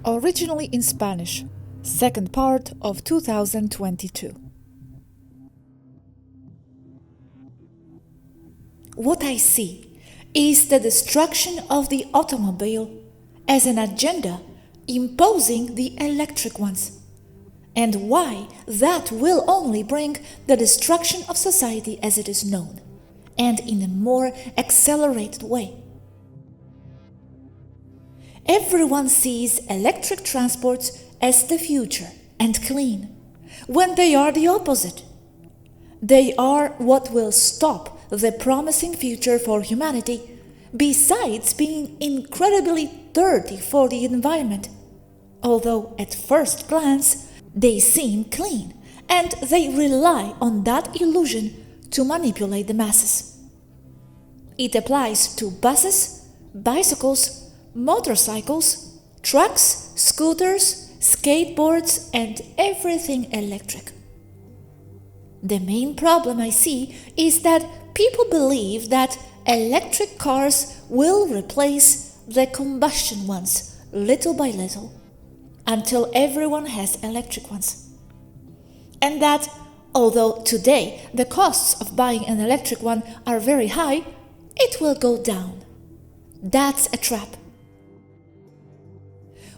Originally in Spanish, second part of 2022. What I see is the destruction of the automobile as an agenda imposing the electric ones, and why that will only bring the destruction of society as it is known, and in a more accelerated way. Everyone sees electric transports as the future and clean, when they are the opposite. They are what will stop the promising future for humanity, besides being incredibly dirty for the environment, although at first glance they seem clean, and they rely on that illusion to manipulate the masses. It applies to buses, bicycles, motorcycles, trucks, scooters, skateboards, and everything electric. The main problem I see is that people believe that electric cars will replace the combustion ones little by little, until everyone has electric ones. And that, although today the costs of buying an electric one are very high, it will go down. That's a trap.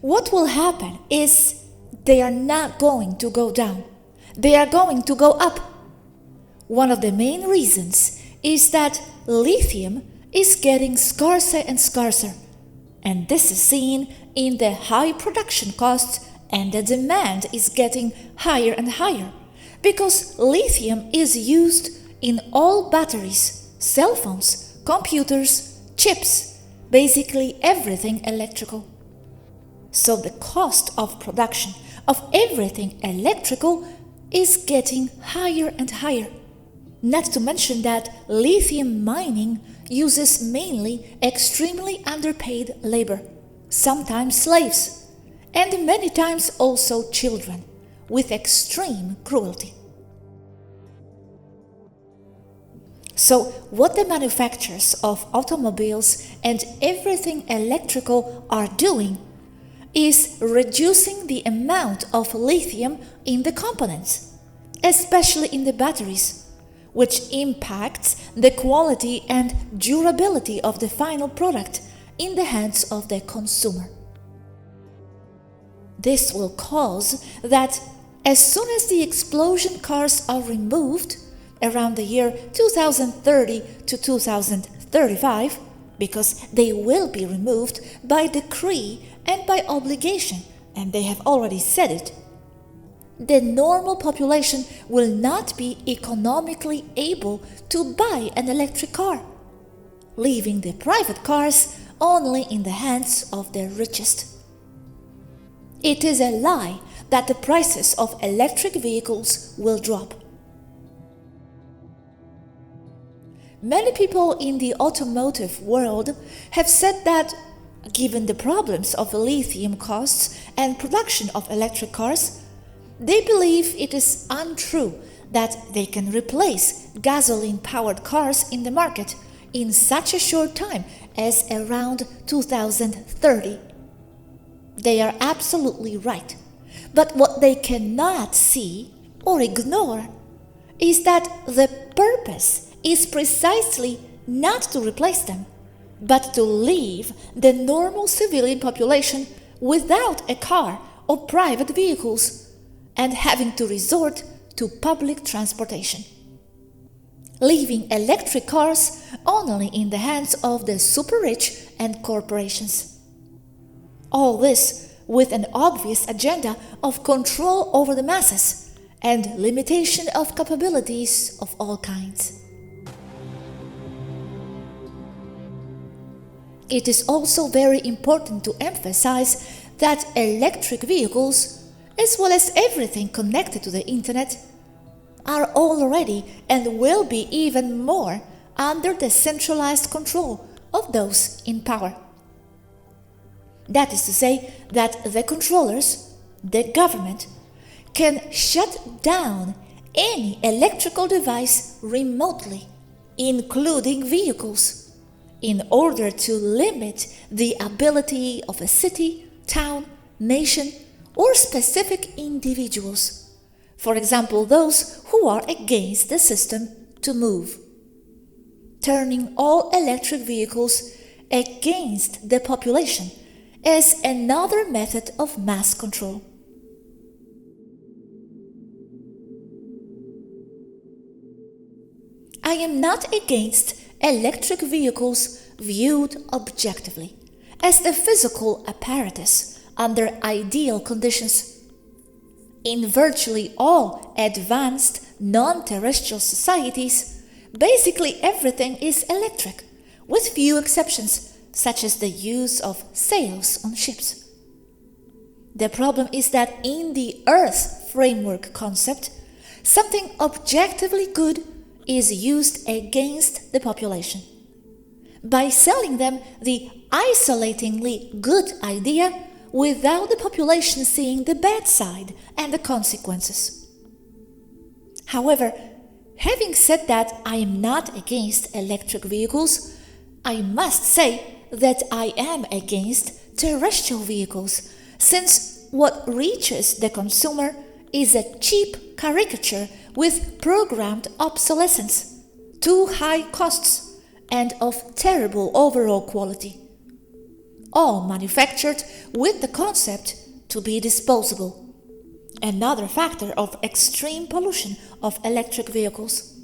What will happen is they are not going to go down. They are going to go up. One of the main reasons is that lithium is getting scarcer and scarcer, and this is seen in the high production costs, and the demand is getting higher and higher because lithium is used in all batteries, cell phones, computers, chips, basically everything electrical. So the cost of production of everything electrical is getting higher and higher. Not to mention that lithium mining uses mainly extremely underpaid labor, sometimes slaves, and many times also children, with extreme cruelty. So what the manufacturers of automobiles and everything electrical are doing is reducing the amount of lithium in the components, especially in the batteries, which impacts the quality and durability of the final product in the hands of the consumer. This will cause that as soon as the explosion cars are removed, around the year 2030 to 2035, because they will be removed by decree and by obligation, and they have already said it, the normal population will not be economically able to buy an electric car, leaving the private cars only in the hands of the richest. It is a lie that the prices of electric vehicles will drop. Many people in the automotive world have said that, given the problems of lithium costs and production of electric cars, they believe it is untrue that they can replace gasoline-powered cars in the market in such a short time as around 2030. They are absolutely right. But what they cannot see or ignore is that the purpose is precisely not to replace them, but to leave the normal civilian population without a car or private vehicles and having to resort to public transportation, leaving electric cars only in the hands of the super-rich and corporations. All this with an obvious agenda of control over the masses and limitation of capabilities of all kinds. It is also very important to emphasize that electric vehicles, as well as everything connected to the internet, are already and will be even more under the centralized control of those in power. That is to say that the controllers, the government, can shut down any electrical device remotely, including vehicles, in order to limit the ability of a city, town, nation, or specific individuals, for example those who are against the system, to move, turning all electric vehicles against the population as another method of mass control. I am not against electric vehicles viewed objectively as the physical apparatus under ideal conditions. In virtually all advanced non-terrestrial societies, basically everything is electric, with few exceptions, such as the use of sails on ships. The problem is that in the Earth framework concept, something objectively good is used against the population, by selling them the isolatingly good idea without the population seeing the bad side and the consequences. However, having said that I am not against electric vehicles, I must say that I am against terrestrial vehicles, since what reaches the consumer is a cheap caricature with programmed obsolescence, too high costs, and of terrible overall quality, all manufactured with the concept to be disposable, another factor of extreme pollution of electric vehicles.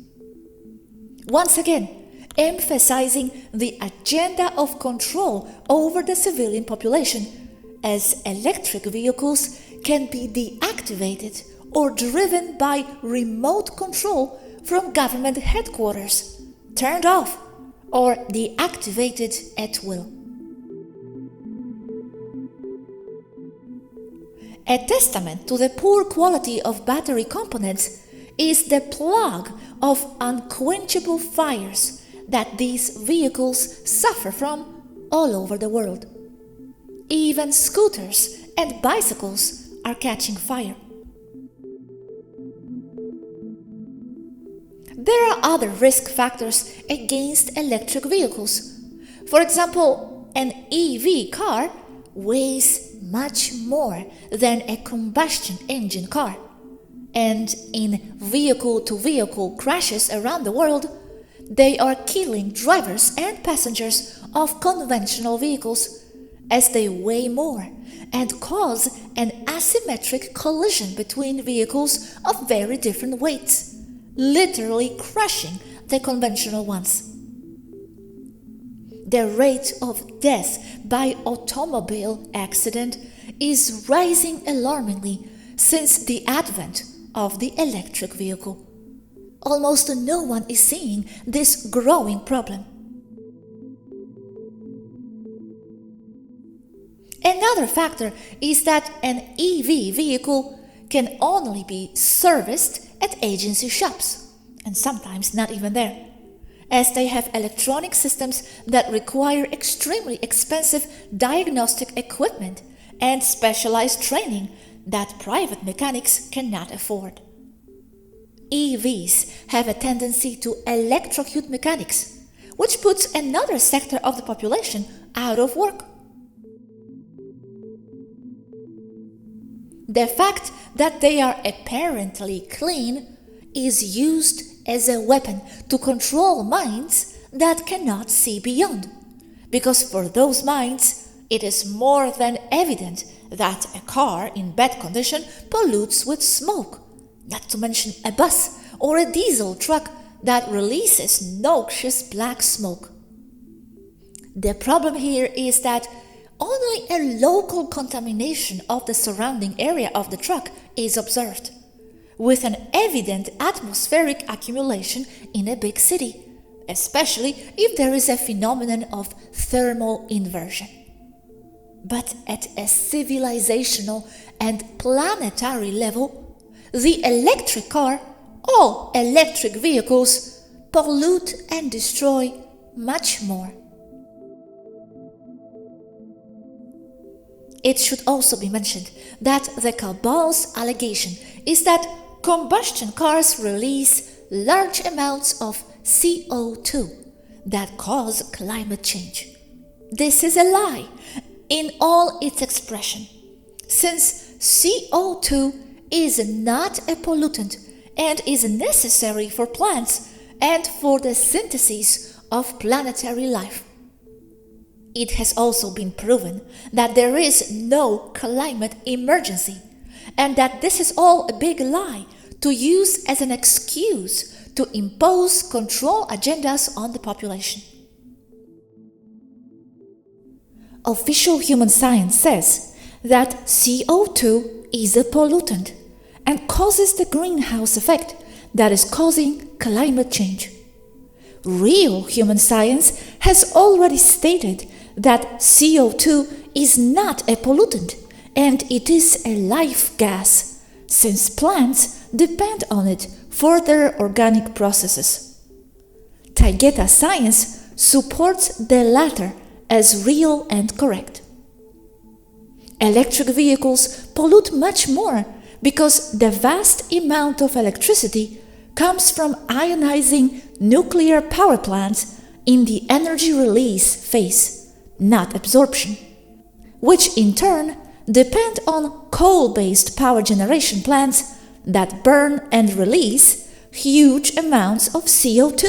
Once again, emphasizing the agenda of control over the civilian population, as electric vehicles can be deactivated or driven by remote control from government headquarters, turned off or deactivated at will. A testament to the poor quality of battery components is the plague of unquenchable fires that these vehicles suffer from all over the world. Even scooters and bicycles are catching fire. There are other risk factors against electric vehicles. For example, an EV car weighs much more than a combustion engine car, and in vehicle-to-vehicle crashes around the world, they are killing drivers and passengers of conventional vehicles, as they weigh more and cause an asymmetric collision between vehicles of very different weights, literally crushing the conventional ones. The rate of death by automobile accident is rising alarmingly since the advent of the electric vehicle. Almost no one is seeing this growing problem. Another factor is that an EV vehicle can only be serviced at agency shops, and sometimes not even there, as they have electronic systems that require extremely expensive diagnostic equipment and specialized training that private mechanics cannot afford. EVs have a tendency to electrocute mechanics, which puts another sector of the population out of work. The fact that they are apparently clean is used as a weapon to control minds that cannot see beyond, because for those minds it is more than evident that a car in bad condition pollutes with smoke, not to mention a bus or a diesel truck that releases noxious black smoke. The problem here is that only a local contamination of the surrounding area of the truck is observed, with an evident atmospheric accumulation in a big city, especially if there is a phenomenon of thermal inversion. But at a civilizational and planetary level, the electric car, all electric vehicles, pollute and destroy much more. It should also be mentioned that the Cabal's allegation is that combustion cars release large amounts of CO2 that cause climate change. This is a lie in all its expression, since CO2 is not a pollutant and is necessary for plants and for the synthesis of planetary life. It has also been proven that there is no climate emergency, and that this is all a big lie to use as an excuse to impose control agendas on the population. Official human science says that CO2 is a pollutant and causes the greenhouse effect that is causing climate change. Real human science has already stated that CO2 is not a pollutant and it is a life gas, since plants depend on it for their organic processes. Taygeta science supports the latter as real and correct. Electric vehicles pollute much more because the vast amount of electricity comes from ionizing nuclear power plants in the energy release phase, not absorption, which in turn depend on coal-based power generation plants that burn and release huge amounts of CO2,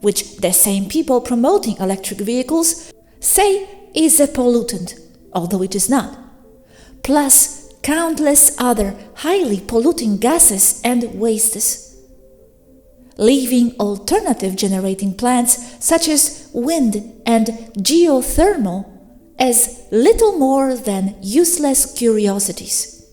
which the same people promoting electric vehicles say is a pollutant, although it is not, plus countless other highly polluting gases and wastes, leaving alternative generating plants such as wind and geothermal as little more than useless curiosities.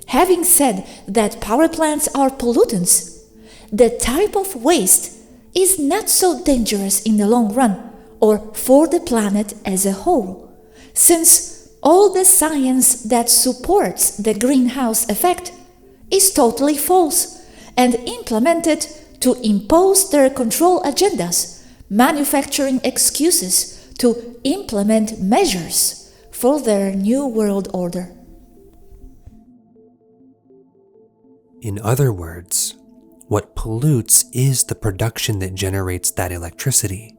Having said that power plants are pollutants, the type of waste is not so dangerous in the long run or for the planet as a whole, since all the science that supports the greenhouse effect is totally false and implemented to impose their control agendas, manufacturing excuses to implement measures for their new world order. In other words, what pollutes is the production that generates that electricity.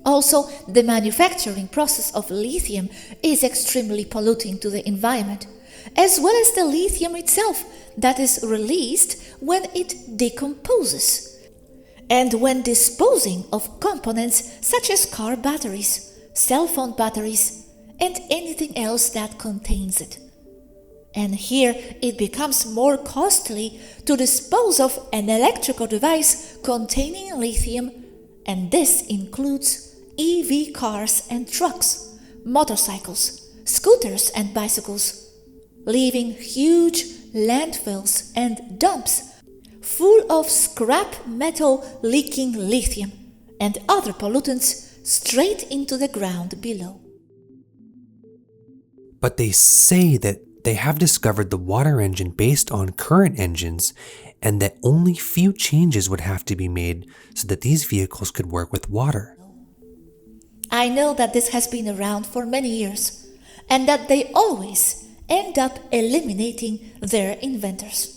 Also, the manufacturing process of lithium is extremely polluting to the environment, as well as the lithium itself that is released when it decomposes, and when disposing of components such as car batteries, cell phone batteries, and anything else that contains it. And here it becomes more costly to dispose of an electrical device containing lithium, and this includes EV cars and trucks, motorcycles, scooters and bicycles, leaving huge landfills and dumps full of scrap metal leaking lithium and other pollutants straight into the ground below. But they say that they have discovered the water engine based on current engines, and that only few changes would have to be made so that these vehicles could work with water. I know that this has been around for many years, and that they always end up eliminating their inventors.